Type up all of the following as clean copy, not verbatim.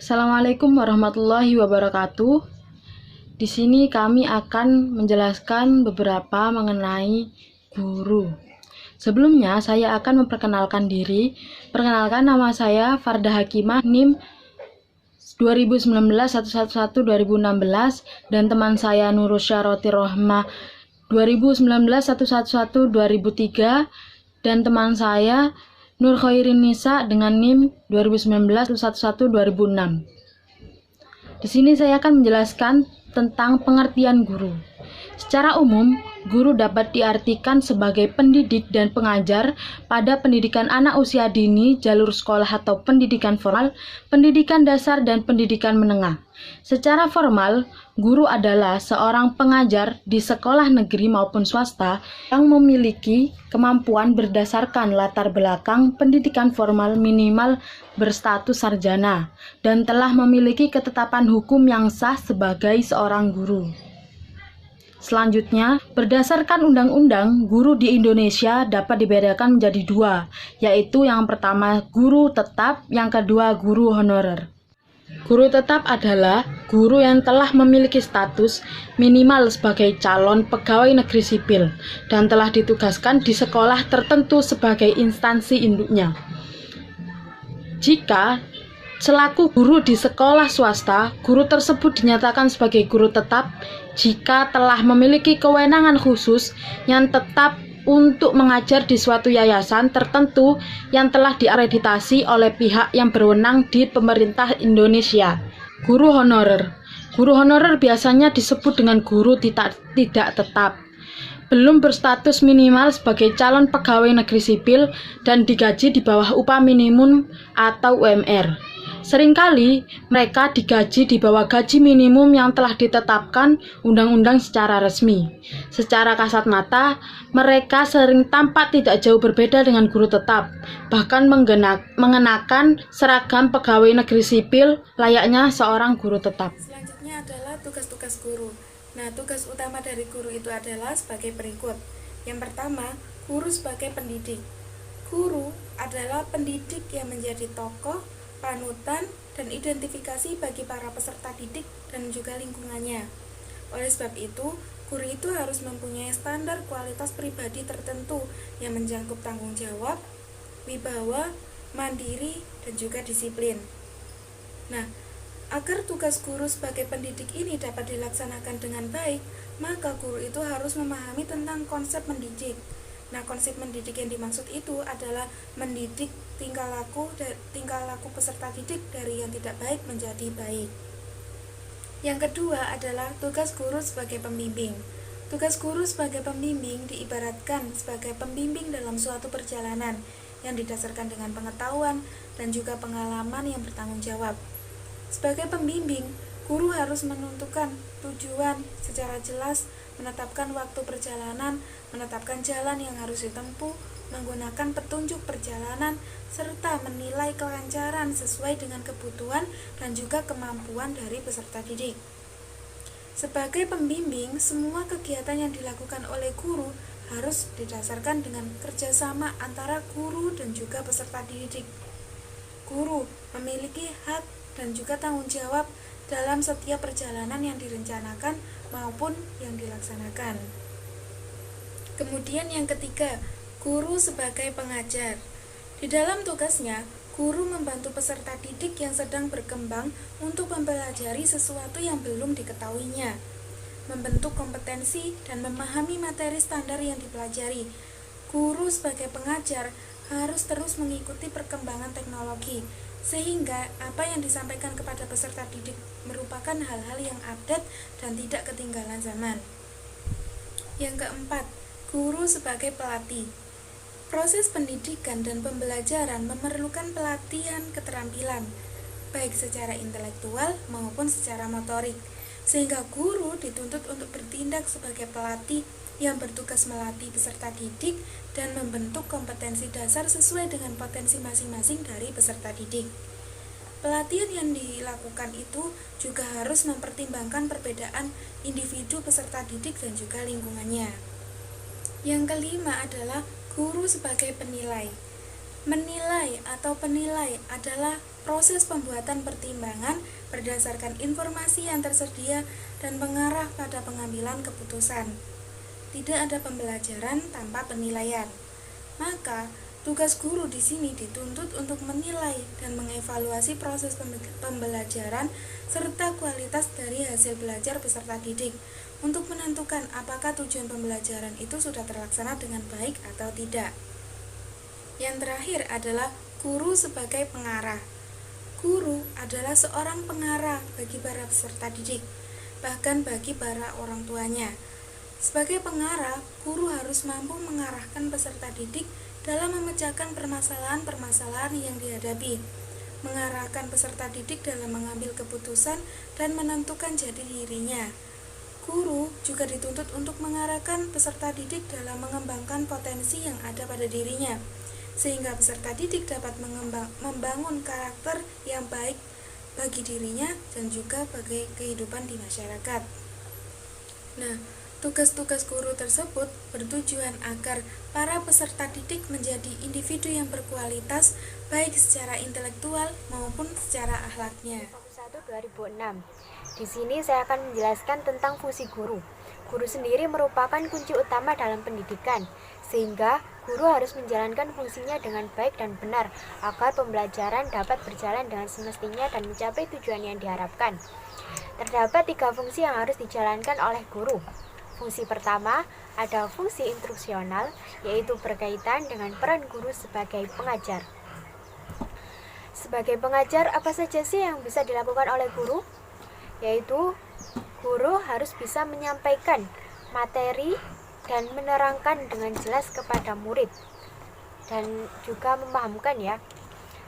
Assalamualaikum warahmatullahi wabarakatuh. Di sini kami akan menjelaskan beberapa mengenai guru. Sebelumnya saya akan memperkenalkan diri. Perkenalkan, nama saya Farda Hakimah, NIM 2019-111-2016, dan teman saya Nurusya Roti Rohmah 2019-111-2003, dan teman saya Nur Khairin Nisa dengan NIM 2019-111-2006. Di sini saya akan menjelaskan tentang pengertian guru. Secara umum, guru dapat diartikan sebagai pendidik dan pengajar pada pendidikan anak usia dini, jalur sekolah atau pendidikan formal, pendidikan dasar, dan pendidikan menengah. Secara formal, guru adalah seorang pengajar di sekolah negeri maupun swasta yang memiliki kemampuan berdasarkan latar belakang pendidikan formal minimal berstatus sarjana dan telah memiliki ketetapan hukum yang sah sebagai seorang guru. Selanjutnya, berdasarkan undang-undang, guru di Indonesia dapat dibedakan menjadi dua, yaitu yang pertama guru tetap, yang kedua guru honorer. Guru tetap adalah guru yang telah memiliki status minimal sebagai calon pegawai negeri sipil dan telah ditugaskan di sekolah tertentu sebagai instansi induknya. Jika selaku guru di sekolah swasta, guru tersebut dinyatakan sebagai guru tetap jika telah memiliki kewenangan khusus yang tetap untuk mengajar di suatu yayasan tertentu yang telah diakreditasi oleh pihak yang berwenang di pemerintah Indonesia. Guru honorer. Guru honorer biasanya disebut dengan guru tidak tetap, belum berstatus minimal sebagai calon pegawai negeri sipil dan digaji di bawah upah minimum atau UMR. Seringkali mereka digaji di bawah gaji minimum yang telah ditetapkan undang-undang secara resmi. Secara kasat mata, mereka sering tampak tidak jauh berbeda dengan guru tetap, bahkan mengenakan seragam pegawai negeri sipil layaknya seorang guru tetap. Selanjutnya adalah tugas-tugas guru. Nah, tugas utama dari guru itu adalah sebagai berikut. Yang pertama, guru sebagai pendidik. Guru adalah pendidik yang menjadi tokoh, panutan, dan identifikasi bagi para peserta didik dan juga lingkungannya. Oleh sebab itu, guru itu harus mempunyai standar kualitas pribadi tertentu yang mencakup tanggung jawab, wibawa, mandiri, dan juga disiplin. Nah, agar tugas guru sebagai pendidik ini dapat dilaksanakan dengan baik, maka guru itu harus memahami tentang konsep mendidik. Nah, konsep mendidik yang dimaksud itu adalah mendidik tingkah laku peserta didik dari yang tidak baik menjadi baik. Yang kedua adalah tugas guru sebagai pembimbing. Tugas guru sebagai pembimbing diibaratkan sebagai pembimbing dalam suatu perjalanan yang didasarkan dengan pengetahuan dan juga pengalaman yang bertanggung jawab. Sebagai pembimbing, guru harus menentukan tujuan secara jelas, menetapkan waktu perjalanan, menetapkan jalan yang harus ditempuh, menggunakan petunjuk perjalanan, serta menilai kelancaran sesuai dengan kebutuhan dan juga kemampuan dari peserta didik. Sebagai pembimbing, semua kegiatan yang dilakukan oleh guru harus didasarkan dengan kerjasama antara guru dan juga peserta didik. Guru memiliki hak dan juga tanggung jawab dalam setiap perjalanan yang direncanakan maupun yang dilaksanakan. Kemudian yang ketiga, guru sebagai pengajar. Di dalam tugasnya, guru membantu peserta didik yang sedang berkembang untuk mempelajari sesuatu yang belum diketahuinya, membentuk kompetensi dan memahami materi standar yang dipelajari. Guru sebagai pengajar harus terus mengikuti perkembangan teknologi, sehingga apa yang disampaikan kepada peserta didik merupakan hal-hal yang update dan tidak ketinggalan zaman. Yang keempat, guru sebagai pelatih. Proses pendidikan dan pembelajaran memerlukan pelatihan keterampilan, baik secara intelektual maupun secara motorik, sehingga guru dituntut untuk bertindak sebagai pelatih yang bertugas melatih peserta didik dan membentuk kompetensi dasar sesuai dengan potensi masing-masing dari peserta didik. Pelatihan yang dilakukan itu juga harus mempertimbangkan perbedaan individu peserta didik dan juga lingkungannya. Yang kelima adalah guru sebagai penilai. Menilai atau penilai adalah proses pembuatan pertimbangan berdasarkan informasi yang tersedia dan mengarah pada pengambilan keputusan. Tidak ada pembelajaran tanpa penilaian. Maka, tugas guru di sini dituntut untuk menilai dan mengevaluasi proses pembelajaran serta kualitas dari hasil belajar peserta didik untuk menentukan apakah tujuan pembelajaran itu sudah terlaksana dengan baik atau tidak. Yang terakhir adalah guru sebagai pengarah. Guru adalah seorang pengarah bagi para peserta didik, bahkan bagi para orang tuanya. Sebagai pengarah, guru harus mampu mengarahkan peserta didik dalam memecahkan permasalahan-permasalahan yang dihadapi, mengarahkan peserta didik dalam mengambil keputusan dan menentukan jati dirinya. Guru juga dituntut untuk mengarahkan peserta didik dalam mengembangkan potensi yang ada pada dirinya, sehingga peserta didik dapat membangun karakter yang baik bagi dirinya dan juga bagi kehidupan di masyarakat. Nah, tugas-tugas guru tersebut bertujuan agar para peserta didik menjadi individu yang berkualitas baik secara intelektual maupun secara akhlaknya. 2006. Di sini saya akan menjelaskan tentang fungsi guru. Guru sendiri merupakan kunci utama dalam pendidikan, sehingga guru harus menjalankan fungsinya dengan baik dan benar agar pembelajaran dapat berjalan dengan semestinya dan mencapai tujuan yang diharapkan. Terdapat 3 fungsi yang harus dijalankan oleh guru. Fungsi pertama ada fungsi instruksional, yaitu berkaitan dengan peran guru sebagai pengajar. Sebagai pengajar, apa saja sih yang bisa dilakukan oleh guru? Yaitu guru harus bisa menyampaikan materi dan menerangkan dengan jelas kepada murid dan juga memahamkan ya.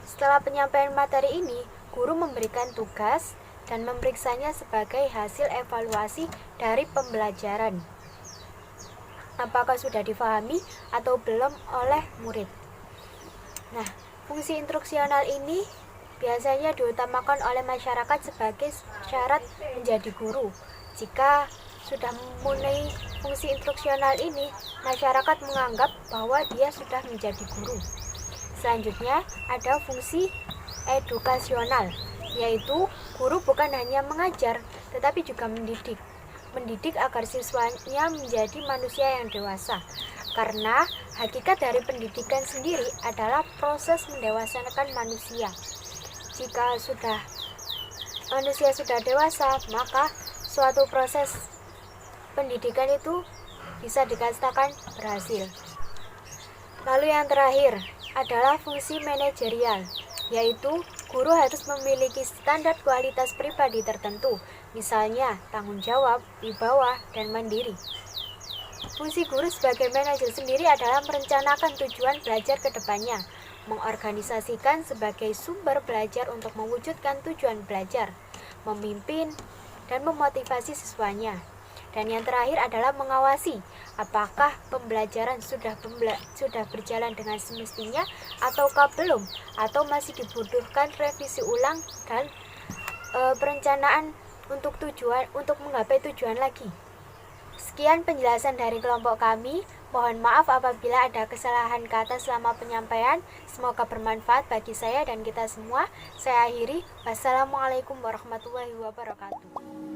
Setelah penyampaian materi ini, guru memberikan tugas dan memeriksanya sebagai hasil evaluasi dari pembelajaran. Apakah sudah difahami atau belum oleh murid? Nah, fungsi instruksional ini biasanya diutamakan oleh masyarakat sebagai syarat menjadi guru. Jika sudah memenuhi fungsi instruksional ini, masyarakat menganggap bahwa dia sudah menjadi guru. Selanjutnya, ada fungsi edukasional, yaitu guru bukan hanya mengajar, tetapi juga mendidik. Mendidik agar siswanya menjadi manusia yang dewasa. Karena hakikat dari pendidikan sendiri adalah proses mendewasakan manusia. Jika manusia sudah dewasa, maka suatu proses pendidikan itu bisa dikatakan berhasil. Lalu yang terakhir adalah fungsi manajerial, yaitu guru harus memiliki standar kualitas pribadi tertentu, misalnya tanggung jawab, wibawa, dan mandiri. Fungsi guru sebagai manajer sendiri adalah merencanakan tujuan belajar ke depannya, mengorganisasikan sebagai sumber belajar untuk mewujudkan tujuan belajar, memimpin, dan memotivasi siswanya. Dan yang terakhir adalah mengawasi apakah pembelajaran sudah berjalan dengan semestinya ataukah belum, atau masih dibutuhkan revisi ulang dan perencanaan untuk menggapai tujuan lagi. Sekian penjelasan dari kelompok kami. Mohon maaf apabila ada kesalahan kata selama penyampaian. Semoga bermanfaat bagi saya dan kita semua. Saya akhiri. Wassalamualaikum warahmatullahi wabarakatuh.